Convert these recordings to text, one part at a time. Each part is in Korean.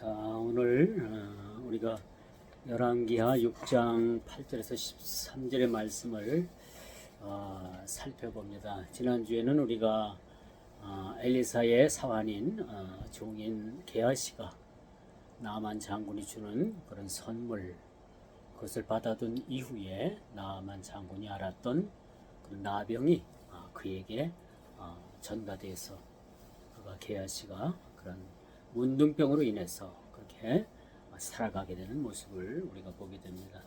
자, 오늘 우리가 열왕기하 6장 8절에서 13절의 말씀을 살펴봅니다. 지난주에는 우리가 엘리사의 사환인 종인 게하시가 나아만 장군이 주는 그런 선물, 그것을 받아둔 이후에 나아만 장군이 알았던 그 나병이 그에게 전가돼서 그가 게하시가 그런 문둥병으로 인해서 그렇게 살아가게 되는 모습을 우리가 보게 됩니다.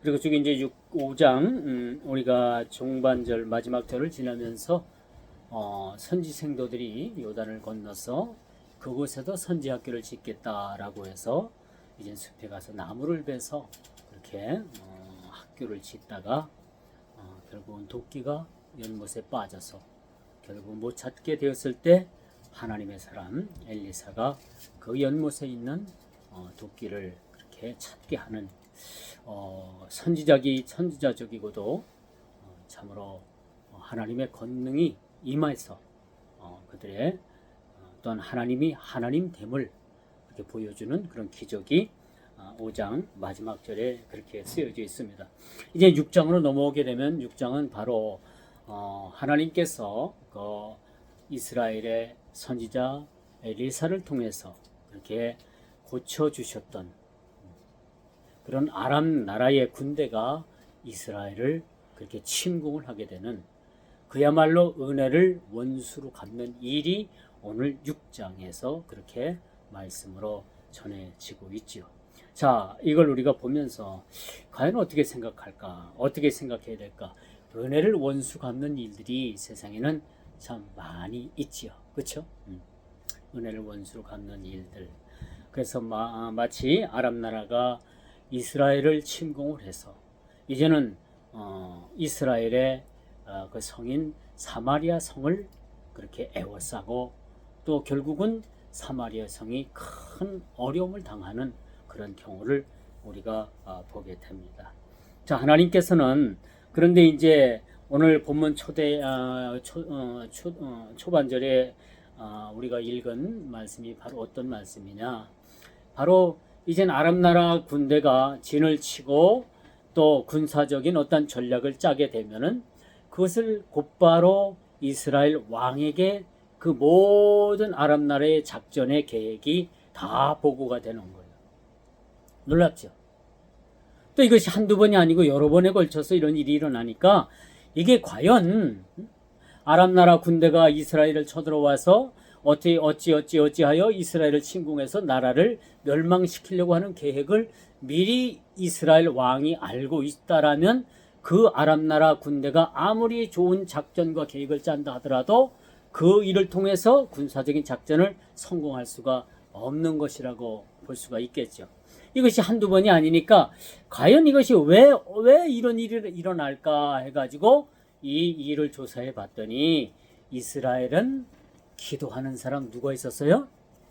그리고 저기 이제 5장 우리가 종반절 마지막 절을 지나면서 선지 생도들이 요단을 건너서 그곳에도 선지 학교를 짓겠다라고 해서 이제 숲에 가서 나무를 베서 그렇게 학교를 짓다가 결국은 도끼가 연못에 빠져서 결국 못 찾게 되었을 때 하나님의 사람 엘리사가 그 연못에 있는 도끼를 그렇게 찾게 하는 선지자적이고도 참으로 하나님의 권능이 임해서 그들의 또한 하나님이 하나님됨을 이렇게 보여주는 그런 기적이 5장 마지막 절에 그렇게 쓰여져 있습니다. 이제 6장으로 넘어오게 되면 6장은 바로 하나님께서 그 이스라엘의 선지자 엘리사를 통해서 그렇게 고쳐주셨던 그런 아람 나라의 군대가 이스라엘을 그렇게 침공을 하게 되는 그야말로 은혜를 원수로 갚는 일이 오늘 6장에서 그렇게 말씀으로 전해지고 있죠. 자, 이걸 우리가 보면서 과연 어떻게 생각할까? 어떻게 생각해야 될까? 은혜를 원수 갚는 일들이 세상에는 참 많이 있지요. 그렇죠? 은혜를 원수로 갚는 일들. 그래서 마치 아람 나라가 이스라엘을 침공을 해서 이제는 이스라엘의 그 성인 사마리아 성을 그렇게 애워싸고 또 결국은 사마리아 성이 큰 어려움을 당하는 그런 경우를 우리가 보게 됩니다. 자, 하나님께서는 그런데 이제 오늘 본문 초반절에 우리가 읽은 말씀이 바로 어떤 말씀이냐? 바로 이젠 아람 나라 군대가 진을 치고 또 군사적인 어떤 전략을 짜게 되면은 그것을 곧바로 이스라엘 왕에게 그 모든 아람 나라의 작전의 계획이 다 보고가 되는 거예요. 놀랍죠? 또 이것이 한두 번이 아니고 여러 번에 걸쳐서 이런 일이 일어나니까 이게 과연 아람 나라 군대가 이스라엘을 쳐들어와서 어찌하여 이스라엘을 침공해서 나라를 멸망시키려고 하는 계획을 미리 이스라엘 왕이 알고 있다라면 그 아람 나라 군대가 아무리 좋은 작전과 계획을 짠다 하더라도 그 일을 통해서 군사적인 작전을 성공할 수가 없는 것이라고 볼 수가 있겠죠. 이것이 한두 번이 아니니까 과연 이것이 왜 이런 일이 일어날까 해가지고 이 일을 조사해 봤더니 이스라엘은 기도하는 사람 누가 있었어요?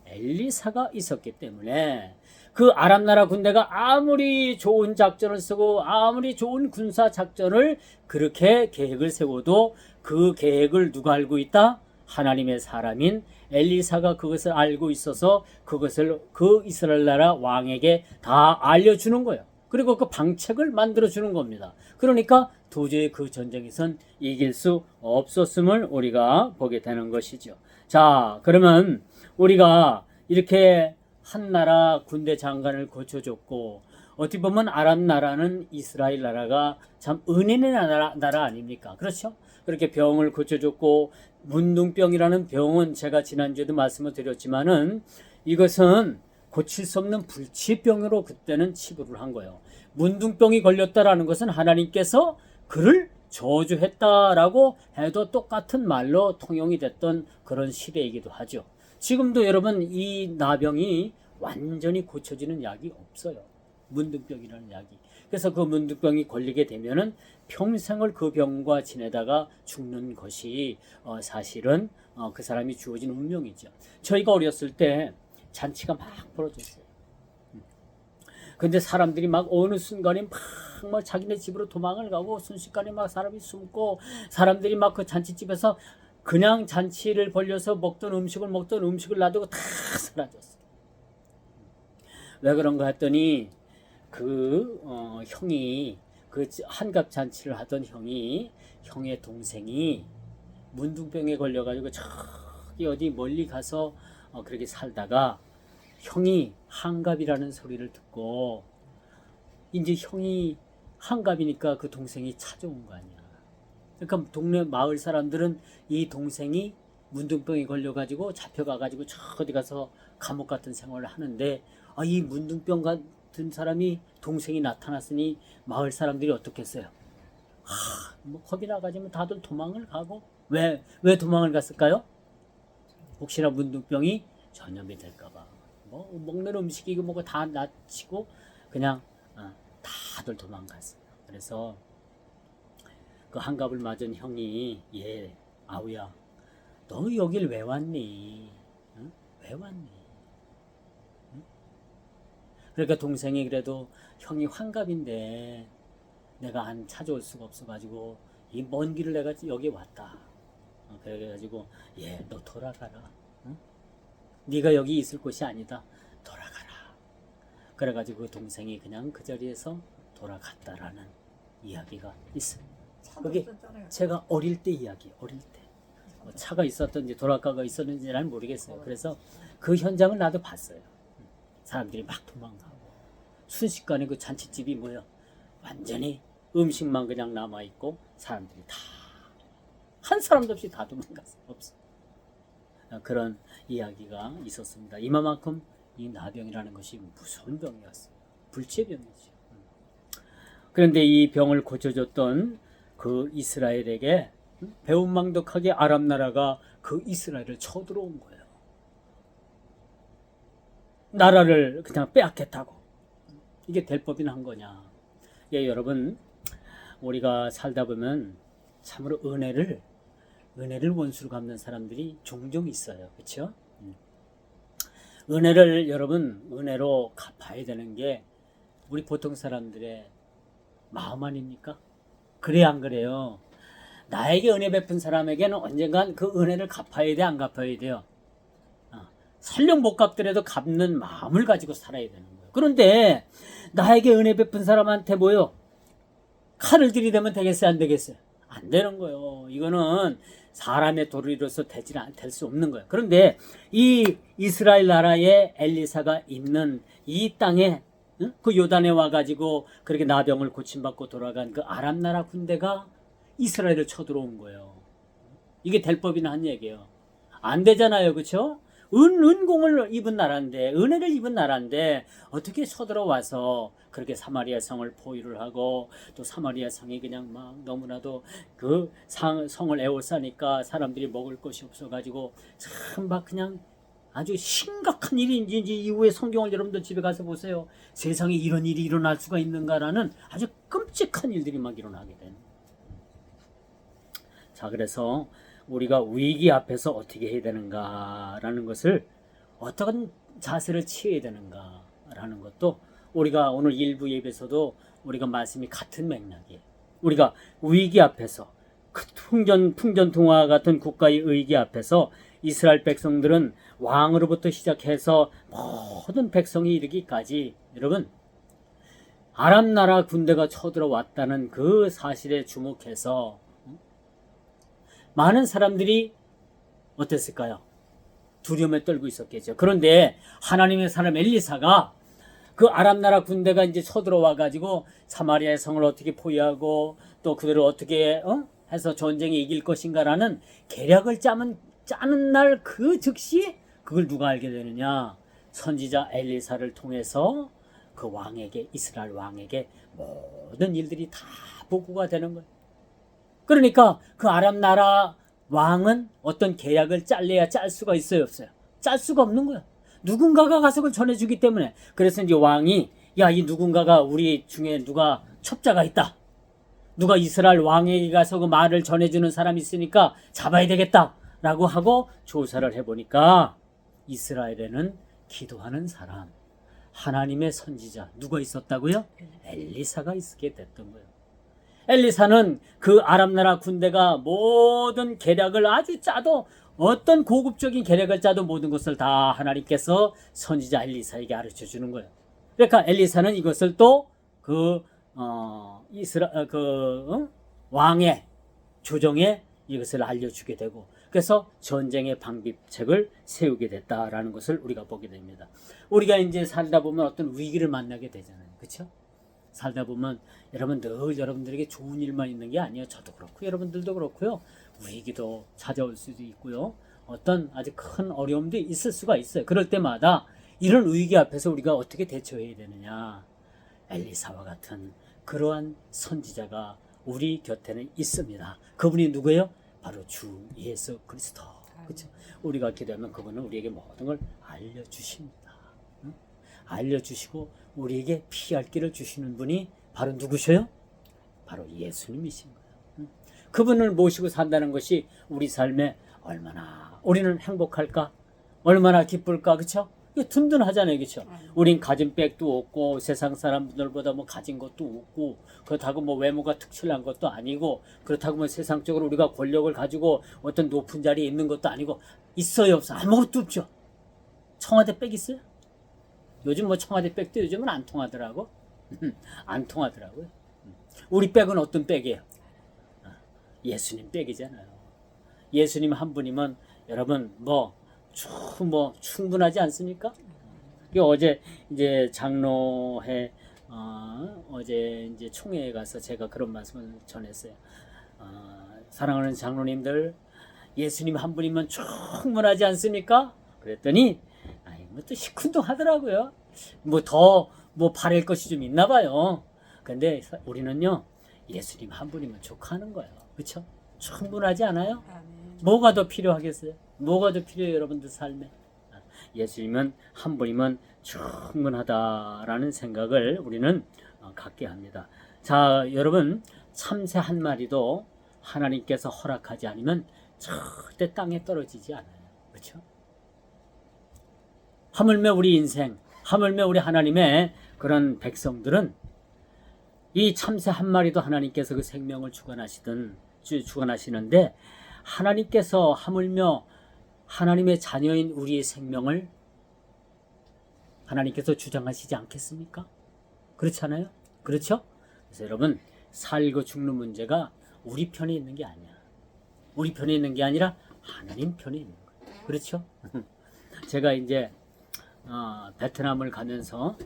엘리사가 있었기 때문에 그 아람 나라 군대가 아무리 좋은 작전을 쓰고 아무리 좋은 군사 작전을 그렇게 계획을 세워도 그 계획을 누가 알고 있다? 하나님의 사람인 엘리사가 그것을 알고 있어서 그것을 그 이스라엘 나라 왕에게 다 알려주는 거예요. 그리고 그 방책을 만들어주는 겁니다. 그러니까 도저히 그 전쟁에선 이길 수 없었음을 우리가 보게 되는 것이죠. 자, 그러면 우리가 이렇게 한 나라 군대 장관을 고쳐줬고 어떻게 보면 아람 나라는 이스라엘 나라가 참 은혜의 나라 아닙니까? 그렇죠? 그렇게 병을 고쳐줬고 문둥병이라는 병은 제가 지난주에도 말씀을 드렸지만은 이것은 고칠 수 없는 불치병으로 그때는 치부를 한 거예요. 문둥병이 걸렸다라는 것은 하나님께서 그를 저주했다라고 해도 똑같은 말로 통용이 됐던 그런 시대이기도 하죠. 지금도 여러분 이 나병이 완전히 고쳐지는 약이 없어요. 문둥병이라는 약이. 그래서 그 문둥병이 걸리게 되면은 평생을 그 병과 지내다가 죽는 것이 사실은 그 사람이 주어진 운명이죠. 저희가 어렸을 때 잔치가 막 벌어졌어요. 근데 사람들이 막 어느 순간에 막 자기네 집으로 도망을 가고 순식간에 막 사람이 숨고 사람들이 막 그 잔치집에서 그냥 잔치를 벌려서 먹던 음식을 놔두고 다 사라졌어요. 왜 그런가 했더니 형이 그 한갑 잔치를 하던 형의 동생이 문둥병에 걸려가지고 저기 어디 멀리 가서 그렇게 살다가 형이 한갑이라는 소리를 듣고 이제 형이 한갑이니까 그 동생이 찾아온 거 아니야. 그러니까 동네 마을 사람들은 이 동생이 문둥병에 걸려가지고 잡혀가가지고 저 어디 가서 감옥 같은 생활을 하는데 이 문둥병 같은 사람이 동생이 나타났으니 마을 사람들이 어떻게 했어요? 뭐 겁이 나가지고 다들 도망을 가고 왜 도망을 갔을까요? 혹시나 문둥병이 전염이 될까봐 뭐 먹는 음식이고 뭐고 다 놔치고 그냥 다들 도망갔어요. 그래서 그 한갑을 맞은 형이 아우야 너 여길 왜 왔니? 응? 왜 왔니? 응? 그러니까 동생이 그래도 형이 환갑인데 내가 안 찾아올 수가 없어가지고 이 먼 길을 내가 여기 왔다. 그래가지고 너 돌아가라. 응? 네가 여기 있을 곳이 아니다. 돌아가라. 그래가지고 그 동생이 그냥 그 자리에서 돌아갔다라는 이야기가 있어요. 그게 제가 어릴 때 이야기, 어릴 때. 뭐 차가 있었던지 도락가가 있었는지는 모르겠어요. 그래서 그 현장을 나도 봤어요. 사람들이 막 도망가고 순식간에 그 잔치집이 뭐야 완전히 음식만 그냥 남아있고 사람들이 다 한 사람도 없이 다 도망갔어요. 없어. 그런 이야기가 있었습니다. 이만큼 이 나병이라는 것이 무서운 병이었어요. 불치의 병이죠. 그런데 이 병을 고쳐줬던 그 이스라엘에게 배은망덕하게 아람 나라가 그 이스라엘을 쳐들어온 거예요. 나라를 그냥 빼앗겠다고. 이게 될 법이나 한 거냐. 여러분 우리가 살다 보면 참으로 은혜를 원수로 갚는 사람들이 종종 있어요. 그렇죠? 은혜를 여러분 은혜로 갚아야 되는 게 우리 보통 사람들의 마음 아닙니까? 그래 안 그래요? 나에게 은혜 베푼 사람에게는 언젠간 그 은혜를 갚아야 돼, 안 갚아야 돼요? 설령 못 갚더라도 갚는 마음을 가지고 살아야 되는 거예요. 그런데 나에게 은혜 베푼 사람한테 뭐요? 칼을 들이대면 되겠어요, 안 되겠어요? 안 되는 거예요. 이거는 사람의 도리로서 될 수 없는 거예요. 그런데 이 이스라엘 나라의 엘리사가 있는 이 땅에 그 요단에 와가지고 그렇게 나병을 고침받고 돌아간 그 아람 나라 군대가 이스라엘을 쳐들어온 거예요. 이게 될 법이나 한 얘기예요. 안 되잖아요. 그렇죠? 은공을 입은 나라인데 은혜를 입은 나라인데 어떻게 쳐들어와서 그렇게 사마리아 성을 포위를 하고 또 사마리아 성이 그냥 막 너무나도 그 성을 에워싸니까 사람들이 먹을 것이 없어가지고 참 막 그냥 아주 심각한 일인지 이후에 성경을 여러분들 집에 가서 보세요. 세상에 이런 일이 일어날 수가 있는가라는 아주 끔찍한 일들이 막 일어나게 되는. 자, 그래서 우리가 위기 앞에서 어떻게 해야 되는가라는 것을 어떤 자세를 취해야 되는가라는 것도 우리가 오늘 일부 예배에서도 우리가 말씀이 같은 맥락이에요. 우리가 위기 앞에서 그 풍전통화 같은 국가의 위기 앞에서 이스라엘 백성들은 왕으로부터 시작해서 모든 백성이 이르기까지 여러분 아람 나라 군대가 쳐들어왔다는 그 사실에 주목해서 많은 사람들이 어땠을까요? 두려움에 떨고 있었겠죠. 그런데 하나님의 사람 엘리사가 그 아람 나라 군대가 이제 쳐들어와 가지고 사마리아의 성을 어떻게 포위하고 또 그들을 어떻게 해서 전쟁에 이길 것인가라는 계략을 짜는 날 그 즉시 그걸 누가 알게 되느냐? 선지자 엘리사를 통해서 그 왕에게 이스라엘 왕에게 모든 일들이 다 보고가 되는 거예요. 그러니까 그 아람 나라 왕은 어떤 계약을 짤래야 짤 수가 있어요, 없어요? 짤 수가 없는 거예요. 누군가가 가서 그걸 전해주기 때문에. 그래서 이제 왕이 이 누군가가 우리 중에 누가 첩자가 있다. 누가 이스라엘 왕에게 가서 그 말을 전해주는 사람이 있으니까 잡아야 되겠다라고 하고 조사를 해보니까 이스라엘에는 기도하는 사람, 하나님의 선지자 누가 있었다고요? 엘리사가 있게 됐던 거예요. 엘리사는 그 아람 나라 군대가 모든 계략을 아주 짜도 어떤 고급적인 계략을 짜도 모든 것을 다 하나님께서 선지자 엘리사에게 가르쳐 주는 거예요. 그러니까 엘리사는 이것을 또 왕의 조정에 이것을 알려주게 되고, 그래서 전쟁의 방비책을 세우게 됐다라는 것을 우리가 보게 됩니다. 우리가 이제 살다 보면 어떤 위기를 만나게 되잖아요. 그렇죠? 살다 보면 여러분 늘 여러분들에게 좋은 일만 있는 게 아니에요. 저도 그렇고 여러분들도 그렇고요. 위기도 찾아올 수도 있고요. 어떤 아주 큰 어려움도 있을 수가 있어요. 그럴 때마다 이런 위기 앞에서 우리가 어떻게 대처해야 되느냐. 엘리사와 같은 그러한 선지자가 우리 곁에는 있습니다. 그분이 누구예요? 바로 주 예수 그리스도. 그렇죠? 우리가 기도하면 그분은 우리에게 모든 걸 알려주십니다. 응? 알려주시고 우리에게 피할 길을 주시는 분이 바로 누구셔요? 바로 예수님이신 거예요. 응? 그분을 모시고 산다는 것이 우리 삶에 얼마나 우리는 행복할까? 얼마나 기쁠까? 그렇죠? 이게 든든하잖아요. 그렇죠? 우린 가진 백도 없고 세상 사람들보다 뭐 가진 것도 없고 그렇다고 뭐 외모가 특출난 것도 아니고 그렇다고 뭐 세상적으로 우리가 권력을 가지고 어떤 높은 자리에 있는 것도 아니고 있어요 없어? 아무것도 없죠. 청와대 백 있어요? 요즘 뭐 청와대 백도 요즘은 안 통하더라고. 안 통하더라고요. 우리 백은 어떤 백이에요? 예수님 백이잖아요. 예수님 한 분이면 여러분 뭐 충분하지 않습니까? 어제 이제 장로회 어제 이제 총회에 가서 제가 그런 말씀을 전했어요. 사랑하는 장로님들, 예수님 한 분이면 충분하지 않습니까? 그랬더니 뭐 또 시큰둥하더라고요. 뭐 더 뭐 바랄 것이 좀 있나 봐요. 근데 우리는요 예수님 한 분이면 족하는 거예요. 그렇죠? 충분하지 않아요? 뭐가 더 필요하겠어요? 뭐가 더 필요해요, 여러분들 삶에? 예수님은 한 분이면 충분하다라는 생각을 우리는 갖게 합니다. 자, 여러분, 참새 한 마리도 하나님께서 허락하지 않으면 절대 땅에 떨어지지 않아요. 그렇죠? 하물며 우리 인생, 하물며 우리 하나님의 그런 백성들은 이 참새 한 마리도 하나님께서 그 생명을 주관하시는데 하나님께서 하물며 하나님의 자녀인 우리의 생명을 하나님께서 주장하시지 않겠습니까? 그렇잖아요? 그렇죠? 그래서 여러분 살고 죽는 문제가 우리 편에 있는 게 아니야. 우리 편에 있는 게 아니라 하나님 편에 있는 거예요. 그렇죠? 제가 이제 베트남을 가면서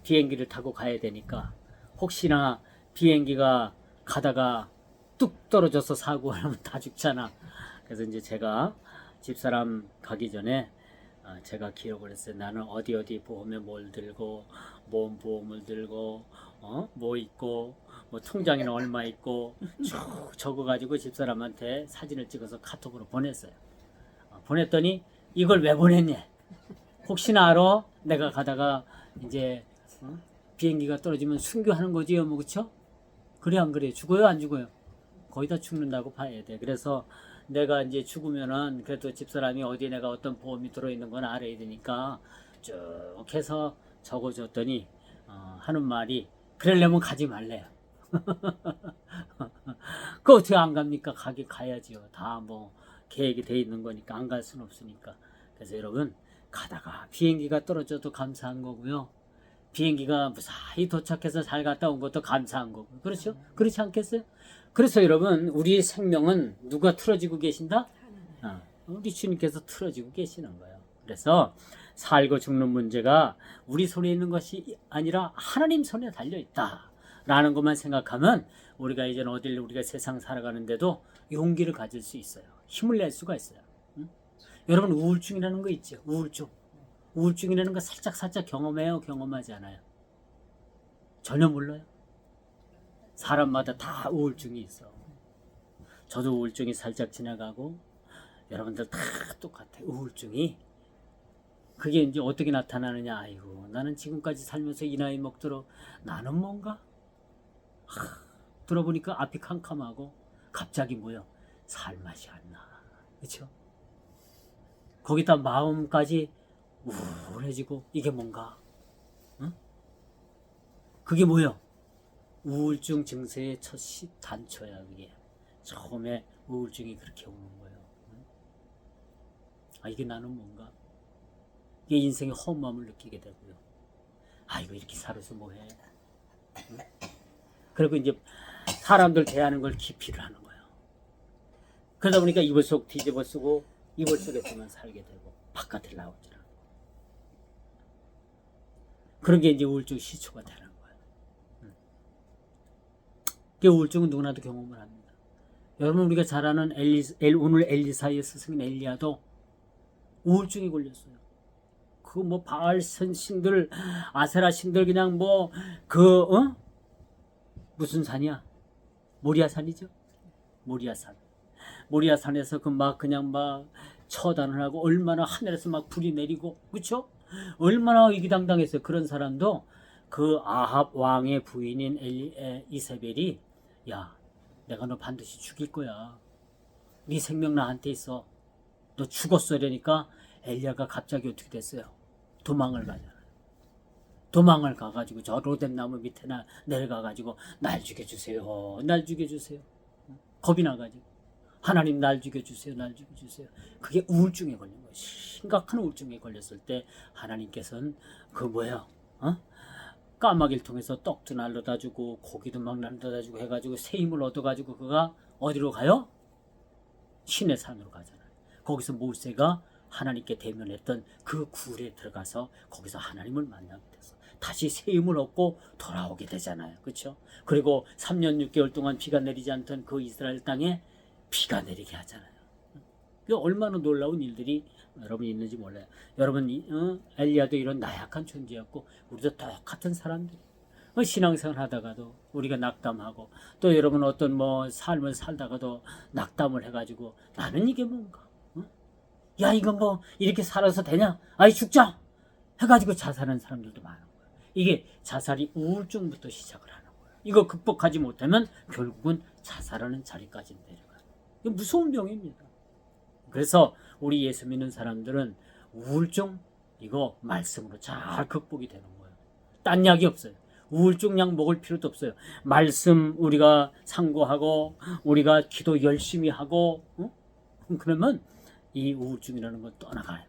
비행기를 타고 가야 되니까 혹시나 비행기가 가다가 뚝 떨어져서 사고 하면 다 죽잖아. 그래서 이제 제가 집사람 가기 전에 제가 기록을 했어요. 나는 어디 보험에 뭘 들고 보험을 들고 뭐 있고 뭐 통장에는 얼마 있고 쭉 적어가지고 집사람한테 사진을 찍어서 카톡으로 보냈어요. 보냈더니 이걸 왜 보냈냐? 혹시나 알아? 내가 가다가 이제 비행기가 떨어지면 순교하는 거지요, 뭐 그렇죠? 그래 안 그래? 죽어요, 안 죽어요? 거의 다 죽는다고 봐야 돼. 그래서 내가 이제 죽으면은 그래도 집사람이 어디에 내가 어떤 보험이 들어있는 건 알아야 되니까 쭉 해서 적어줬더니 하는 말이 그러려면 가지 말래요. 그 어떻게 안 갑니까? 가야지요. 다 뭐 계획이 돼 있는 거니까 안 갈 수는 없으니까. 그래서 여러분 가다가 비행기가 떨어져도 감사한 거고요. 비행기가 무사히 도착해서 잘 갔다 온 것도 감사한 거고. 그렇죠? 그렇지 않겠어요? 그래서 여러분 우리의 생명은 누가 틀어지고 계신다? 우리 주님께서 틀어지고 계시는 거예요. 그래서 살고 죽는 문제가 우리 손에 있는 것이 아니라 하나님 손에 달려있다 라는 것만 생각하면 우리가 이제는 우리가 세상 살아가는데도 용기를 가질 수 있어요. 힘을 낼 수가 있어요. 여러분 우울증이라는 거 있죠. 우울증이라는 거 살짝 경험해요? 경험하지 않아요? 전혀 몰라요? 사람마다 다 우울증이 있어. 저도 우울증이 살짝 지나가고 여러분들 다 똑같아. 우울증이 그게 이제 어떻게 나타나느냐. 아이고 나는 지금까지 살면서 이 나이 먹도록 나는 뭔가 들어보니까 앞이 캄캄하고 갑자기 뭐요? 살맛이 안 나. 그렇죠? 거기다 마음까지 우울해지고 이게 뭔가? 응? 그게 뭐요? 우울증 증세의 첫 단초야. 그게 처음에 우울증이 그렇게 오는 거예요. 이게 나는 뭔가? 이게 인생의 허무함을 느끼게 되고요. 아이고 이렇게 살아서 뭐해. 응? 그리고 이제 사람들 대하는 걸 기피를 하는 거예요. 그러다 보니까 이불 속 뒤집어 쓰고 이불 속에서만 살게 되고 바깥을 나오지 않고. 그런 게 이제 우울증 시초가 되는 거예요. 그 우울증은 누구나도 경험을 합니다. 여러분 우리가 잘 아는 오늘 엘리사의 스승인 엘리야도 우울증이 걸렸어요. 그 뭐 바알 신들 아세라 신들 그냥 뭐 무슨 산이야? 모리아산이죠. 모리아산에서 그냥 처단을 하고 얼마나 하늘에서 막 불이 내리고 그렇죠? 얼마나 위기당당했어요. 그런 사람도 그 아합 왕의 부인인 이세벨이 야 내가 너 반드시 죽일 거야. 네 생명 나한테 있어. 너 죽었어. 이러니까 엘리야가 갑자기 어떻게 됐어요? 도망을 가잖아요. 도망을 가가지고 저 로뎀 나무 밑에 내려가가지고 날 죽여주세요. 날 죽여주세요. 겁이 나가지고 하나님 날 죽여주세요. 날 죽여주세요. 그게 우울증에 걸린 거예요. 심각한 우울증에 걸렸을 때 하나님께서는 까마귀를 통해서 떡도 날려다 주고 고기도 막 날려다 주고 해가지고 새 힘을 얻어가지고 그가 어디로 가요? 신의 산으로 가잖아요. 거기서 모세가 하나님께 대면했던 그 굴에 들어가서 거기서 하나님을 만나게 돼서 다시 새 힘을 얻고 돌아오게 되잖아요. 그렇죠? 그리고 3년 6개월 동안 비가 내리지 않던 그 이스라엘 땅에 비가 내리게 하잖아요. 그 얼마나 놀라운 일들이 여러분 있는지 몰라요. 여러분 엘리야도 이런 나약한 존재였고 우리도 똑같은 사람들이 신앙생활 하다가도 우리가 낙담하고 또 여러분 어떤 삶을 살다가도 낙담을 해가지고 나는 이게 뭔가 야 이거 이렇게 살아서 되냐? 아이 죽자 해가지고 자살하는 사람들도 많은 거예요. 이게 자살이 우울증부터 시작을 하는 거예요. 이거 극복하지 못하면 결국은 자살하는 자리까지 내려가요. 이거 무서운 병입니다. 그래서 우리 예수 믿는 사람들은 우울증 이거 말씀으로 잘 극복이 되는 거예요. 딴 약이 없어요. 우울증 약 먹을 필요도 없어요. 말씀 우리가 상고하고 우리가 기도 열심히 하고 그러면 이 우울증이라는 건 떠나가요.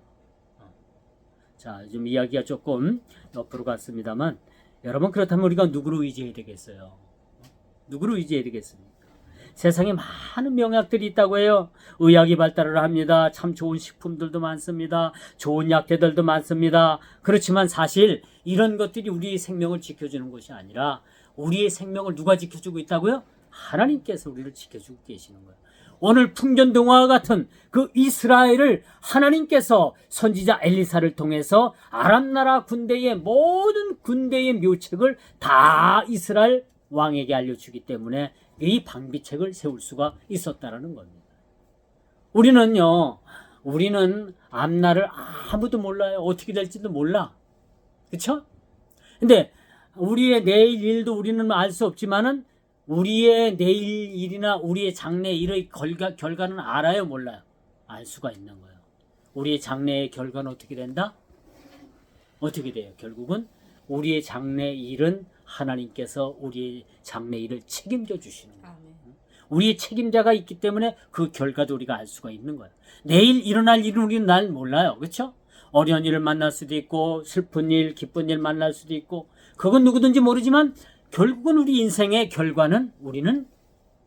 자, 좀 이야기가 조금 옆으로 갔습니다만 여러분 그렇다면 우리가 누구를 의지해야 되겠어요? 누구를 의지해야 되겠습니까? 세상에 많은 명약들이 있다고 해요. 의학이 발달을 합니다. 참 좋은 식품들도 많습니다. 좋은 약재들도 많습니다. 그렇지만 사실 이런 것들이 우리의 생명을 지켜주는 것이 아니라 우리의 생명을 누가 지켜주고 있다고요? 하나님께서 우리를 지켜주고 계시는 거예요. 오늘 풍전등화와 같은 그 이스라엘을 하나님께서 선지자 엘리사를 통해서 아람 나라 군대의 모든 군대의 묘책을 다 이스라엘 왕에게 알려주기 때문에 이 방비책을 세울 수가 있었다라는 겁니다. 우리는 앞날을 아무도 몰라요. 어떻게 될지도 몰라. 그렇죠? 근데 우리의 내일 일도 우리는 알 수 없지만은 우리의 내일 일이나 우리의 장래 일의 결과는 알아요, 몰라요? 알 수가 있는 거예요. 우리의 장래의 결과는 어떻게 된다? 어떻게 돼요? 결국은 우리의 장래 일은 하나님께서 우리의 장래 일을 책임져 주시는 거예요. 우리의 책임자가 있기 때문에 그 결과도 우리가 알 수가 있는 거예요. 내일 일어날 일은 우리는 날 몰라요. 그렇죠? 어려운 일을 만날 수도 있고 슬픈 일, 기쁜 일 만날 수도 있고 그건 누구든지 모르지만 결국은 우리 인생의 결과는 우리는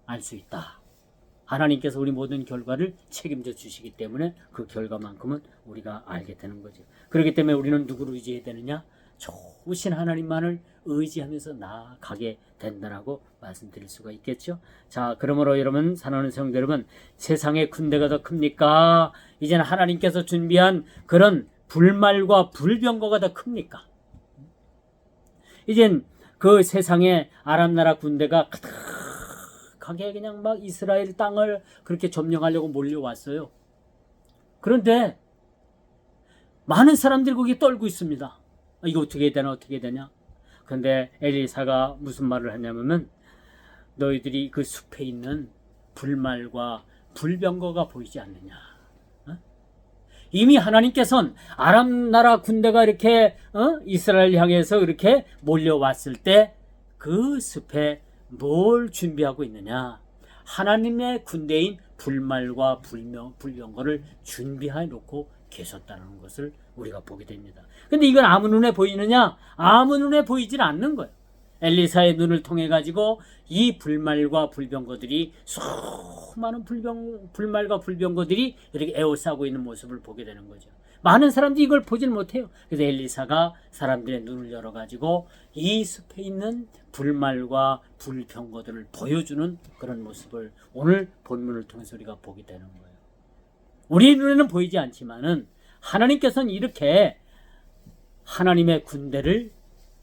알 수 있다. 하나님께서 우리 모든 결과를 책임져 주시기 때문에 그 결과만큼은 우리가 알게 되는 거죠. 그렇기 때문에 우리는 누구를 의지해야 되느냐? 좋으신 하나님만을 의지하면서 나아가게 된다라고 말씀드릴 수가 있겠죠. 자, 그러므로 여러분, 사랑하는 성도 여러분, 세상의 군대가 더 큽니까? 이제는 하나님께서 준비한 그런 불말과 불병거가 더 큽니까? 이젠 그 세상에 아람 나라 군대가 가득하게 그냥 막 이스라엘 땅을 그렇게 점령하려고 몰려왔어요. 그런데 많은 사람들이 거기에 떨고 있습니다. 이거 어떻게 되나 어떻게 되냐. 그런데 엘리사가 무슨 말을 하냐면은 너희들이 그 숲에 있는 불말과 불병거가 보이지 않느냐. 이미 하나님께서는 아람 나라 군대가 이렇게 이스라엘 향해서 이렇게 몰려왔을 때 그 숲에 뭘 준비하고 있느냐. 하나님의 군대인 불말과 불병거를 준비해 놓고 계셨다는 것을 우리가 보게 됩니다. 근데 이건 아무 눈에 보이느냐? 아무 눈에 보이질 않는 거예요. 엘리사의 눈을 통해 가지고 이 불말과 불병거들이 수많은 불말과 불병거들이 이렇게 에워싸고 있는 모습을 보게 되는 거죠. 많은 사람들이 이걸 보질 못해요. 그래서 엘리사가 사람들의 눈을 열어 가지고 이 숲에 있는 불말과 불병거들을 보여주는 그런 모습을 오늘 본문을 통해서 우리가 보게 되는 거예요. 우리 눈에는 보이지 않지만은 하나님께서는 이렇게 하나님의 군대를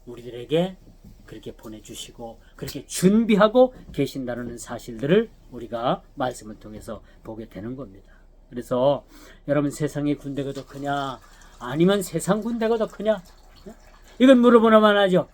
우리들에게 그렇게 보내주시고 그렇게 준비하고 계신다는 사실들을 우리가 말씀을 통해서 보게 되는 겁니다. 그래서 여러분, 세상의 군대가 더 크냐 아니면 세상 군대가 더 크냐, 이건 물어보나만 하죠.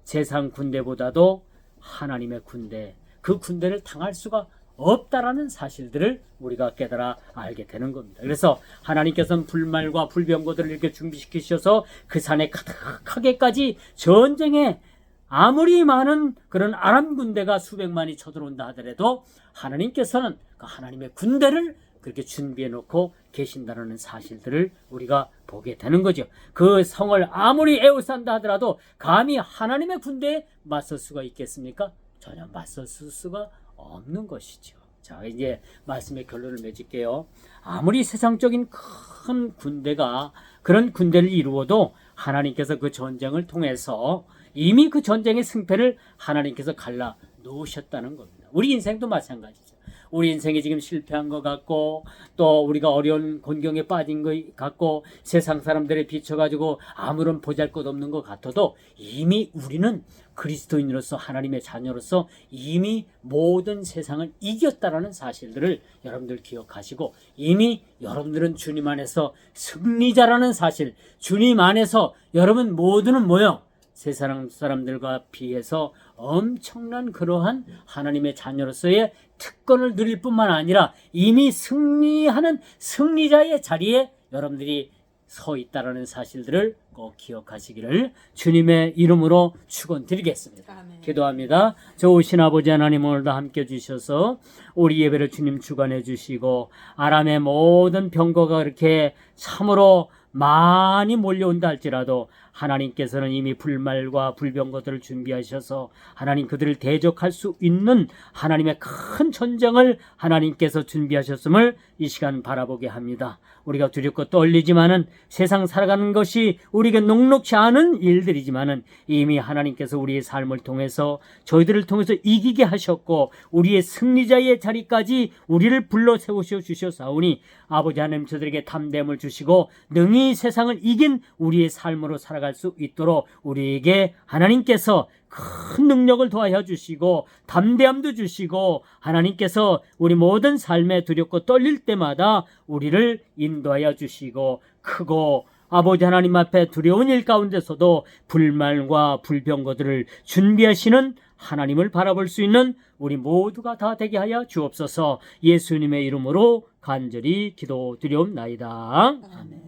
세상 군대보다도 하나님의 군대, 그 군대를 당할 수가 없다라는 사실들을 우리가 깨달아 알게 되는 겁니다. 그래서 하나님께서는 불말과 불병거들을 이렇게 준비시키셔서 그 산에 가득하게까지 전쟁에 아무리 많은 그런 아람 군대가 수백만이 쳐들어온다 하더라도 하나님께서는 그 하나님의 군대를 그렇게 준비해 놓고 계신다는 사실들을 우리가 보게 되는 거죠. 그 성을 아무리 에워싼다 하더라도 감히 하나님의 군대에 맞설 수가 있겠습니까? 전혀 맞설 수가 없는 것이죠. 자, 이제 말씀의 결론을 맺을게요. 아무리 세상적인 큰 군대가 그런 군대를 이루어도 하나님께서 그 전쟁을 통해서 이미 그 같은쟁의 승패를 하나님께서 갈라 놓으셨다는 겁니다. 우리 인생도 마찬가지죠. 우리 인생이 지금 실패한 것 같고 또 우리가 어려운 곤경에 빠진 것 같고 세상 사람들에 비춰가지고 아무런 보잘것없는 것 같아도 이미 우리는 그리스도인으로서 하나님의 자녀로서 이미 모든 세상을 이겼다라는 사실들을 여러분들 기억하시고, 이미 여러분들은 주님 안에서 승리자라는 사실, 주님 안에서 여러분 모두는 뭐요? 세상 사람들과 비해서 엄청난 그러한 하나님의 자녀로서의 특권을 누릴 뿐만 아니라 이미 승리하는 승리자의 자리에 여러분들이 서 있다라는 사실들을 꼭 기억하시기를 주님의 이름으로 축원드리겠습니다. 아멘. 기도합니다. 좋으신 아버지 하나님, 오늘도 함께 주셔서 우리 예배를 주님 주관해 주시고 아람의 모든 병거가 그렇게 참으로 많이 몰려온다 할지라도 하나님께서는 이미 불말과 불병거들을 준비하셔서 하나님 그들을 대적할 수 있는 하나님의 큰 전쟁을 하나님께서 준비하셨음을 이 시간 바라보게 합니다. 우리가 두렵고 떨리지만은 세상 살아가는 것이 우리에게 녹록지 않은 일들이지만은 이미 하나님께서 우리의 삶을 통해서 저희들을 통해서 이기게 하셨고 우리의 승리자의 자리까지 우리를 불러 세우셔 주셨사오니 아버지 하나님, 저들에게 담대함을 주시고 능히 세상을 이긴 우리의 삶으로 살아갈 수 있도록 우리에게 하나님께서 큰 능력을 더하여 주시고 담대함도 주시고 하나님께서 우리 모든 삶에 두렵고 떨릴 때마다 우리를 인도하여 주시고 크고 아버지 하나님 앞에 두려운 일 가운데서도 불말과 불병거들을 준비하시는 하나님을 바라볼 수 있는 우리 모두가 다 되게 하여 주옵소서. 예수님의 이름으로 간절히 기도드리옵나이다. 아멘.